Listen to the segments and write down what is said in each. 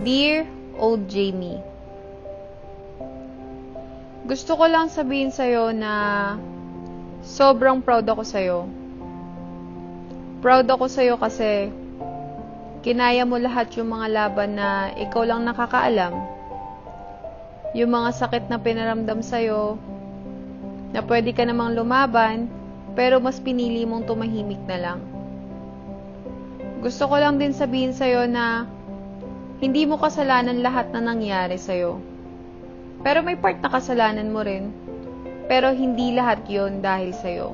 Dear Old Jamie, gusto ko lang sabihin sa'yo na sobrang proud ako sa'yo. Proud ako sa'yo kasi kinaya mo lahat yung mga laban na ikaw lang nakakaalam. Yung mga sakit na pinaramdam sa'yo, na pwede ka namang lumaban, pero mas pinili mong tumahimik na lang. Gusto ko lang din sabihin sa'yo na hindi mo kasalanan lahat na nangyari sa'yo. Pero may part na kasalanan mo rin, pero hindi lahat yon dahil sa'yo.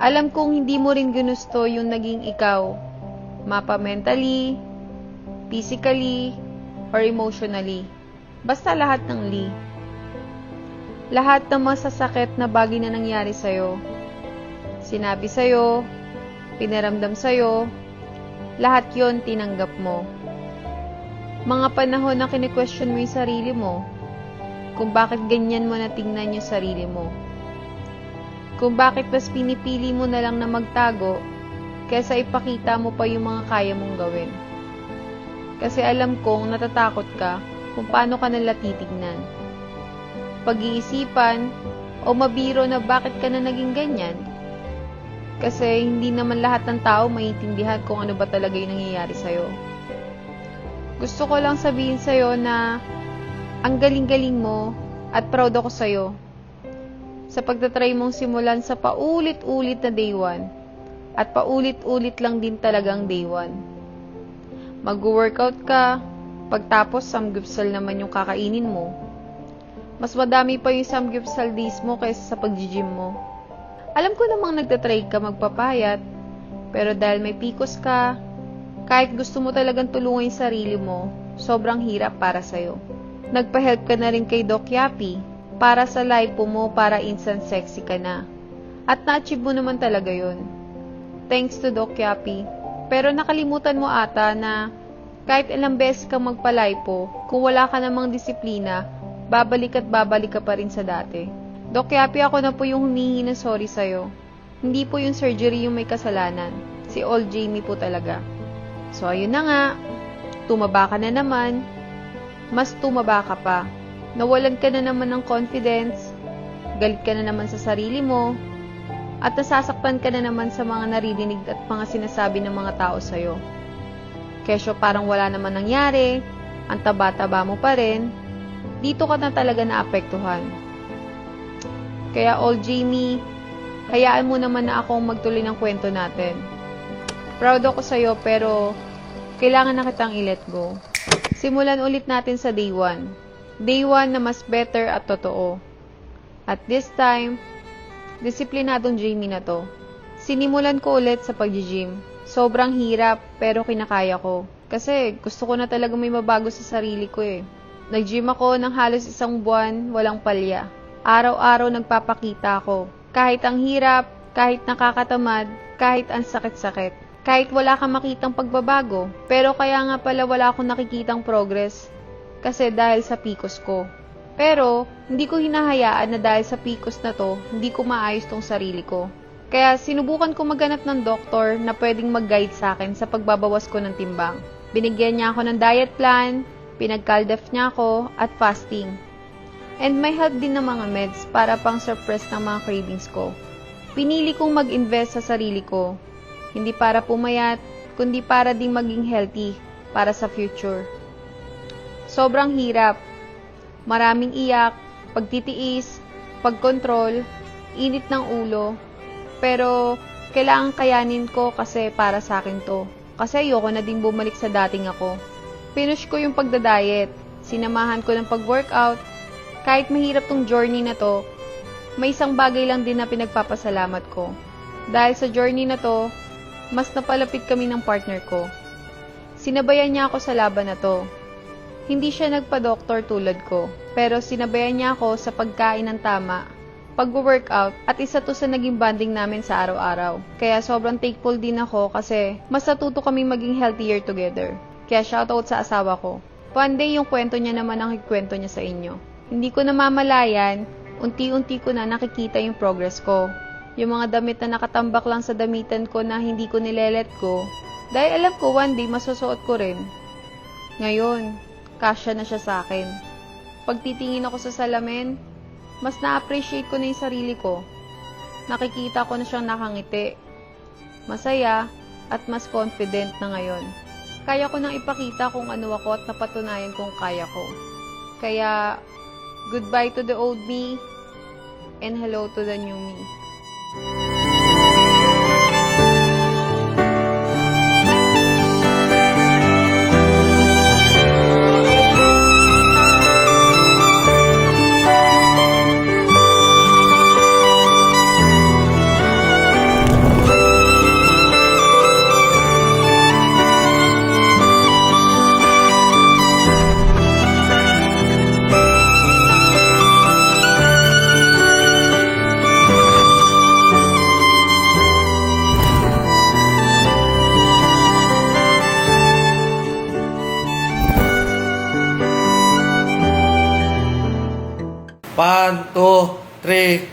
Alam kong hindi mo rin ginusto yung naging ikaw, mapa mentally, physically, or emotionally. Basta lahat ng li. Lahat ng masasakit na bagay na nangyari sa'yo. Sinabi sa'yo, pinaramdam sa'yo, lahat yon tinanggap mo. Mga panahon na kini-question mo yung sarili mo, kung bakit ganyan mo na tingnan yung sarili mo. Kung bakit mas pinipili mo na lang na magtago, kaysa ipakita mo pa yung mga kaya mong gawin. Kasi alam kong natatakot ka kung paano ka nila titignan. Pag-iisipan o mabiro na bakit ka na naging ganyan. Kasi hindi naman lahat ng tao maiintindihan kung ano ba talaga yung nangyayari sa'yo. Gusto ko lang sabihin sa'yo na ang galing-galing mo at proud ako sa'yo sa pagtatry mong simulan sa paulit-ulit na day 1 at paulit-ulit lang din talagang day 1. Mag-workout ka, pagtapos samgyeopsal naman yung kakainin mo. Mas madami pa yung samgyeopsal days mo kaysa sa pag-gym mo. Alam ko namang nagtatry ka magpapayat, pero dahil may PCOS ka, kahit gusto mo talagang tulungan yung sarili mo, sobrang hirap para sa'yo. Nagpa-help ka na rin kay Doc Yapi para sa lipo mo para instant sexy ka na. At na-achieve mo naman talaga yun. Thanks to Doc Yapi. Pero nakalimutan mo ata na kahit ilang beses kang magpa-lipo, kung wala ka namang disiplina, babalik at babalik ka pa rin sa dati. Doc Yapi, ako na po yung humihingi ng sorry sa'yo. Hindi po yung surgery yung may kasalanan. Si Old Jamie po talaga. So, ayun na nga. Tumaba ka na naman. Mas tumaba ka pa. Nawalan ka na naman ng confidence. Galit ka na naman sa sarili mo. At nasasaktan ka na naman sa mga naririnig at mga sinasabi ng mga tao sa'yo. Kesyo parang wala naman nangyari. Ang taba-taba mo pa rin. Dito ka na talaga naapektuhan. Kaya Old Jamie, hayaan mo naman na akong magtuloy ng kwento natin. Proud ako sa'yo pero kailangan na kitang i-let go. Simulan ulit natin sa day 1. Day 1 na mas better at totoo. At this time, disiplinadong Jamie na to. Sinimulan ko ulit sa pag-gym. Sobrang hirap pero kinakaya ko. Kasi gusto ko na talaga may mabago sa sarili ko eh. Nag-gym ako ng halos 1 buwan, walang palya. Araw-araw nagpapakita ako. Kahit ang hirap, kahit nakakatamad, kahit ang sakit-sakit. Kahit wala kang makitang pagbabago. Pero kaya nga pala wala akong nakikitang progress. Kasi dahil sa PCOS ko. Pero, hindi ko hinahayaan na dahil sa PCOS na to, hindi ko maayos tong sarili ko. Kaya sinubukan ko maghanap ng doktor na pwedeng mag-guide sa akin sa pagbabawas ko ng timbang. Binigyan niya ako ng diet plan, pinag-caldef niya ako, at fasting. And may help din ng mga meds para pang suppress ng mga cravings ko. Pinili kong mag-invest sa sarili ko. Hindi para pumayat, kundi para ding maging healthy para sa future. Sobrang hirap. Maraming iyak, pagtitiis, pagkontrol, init ng ulo. Pero kailangan kayanin ko kasi para sa akin to. Kasi ayoko na din bumalik sa dating ako. Pinush ko yung pagdadiet. Sinamahan ko ng pag-workout. Kahit mahirap tong journey na to, may isang bagay lang din na pinagpapasalamat ko. Dahil sa journey na to, mas napalapit kami ng partner ko. Sinabayan niya ako sa laban na to. Hindi siya nagpa-doktor tulad ko, pero sinabayan niya ako sa pagkain ng tama, pag-workout, at isa to sa naging bonding namin sa araw-araw. Kaya sobrang thankful din ako kasi mas natuto kaming maging healthier together. Kaya shoutout sa asawa ko. One day yung kwento niya naman ang ikwento niya sa inyo. Hindi ko namamalayan, unti-unti ko na nakikita yung progress ko. Yung mga damit na nakatambak lang sa damitan ko na hindi ko nilelet ko, dahil alam ko one day masusuot ko rin. Ngayon, kasya na siya sa akin. Pag titingin ako sa salamin, mas na-appreciate ko na yung sarili ko. Nakikita ko na siyang nakangiti. Masaya at mas confident na ngayon. Kaya ko nang ipakita kung ano ako at napatunayan kung kaya ko. Kaya, goodbye to the old me and hello to the new me. One, two, three.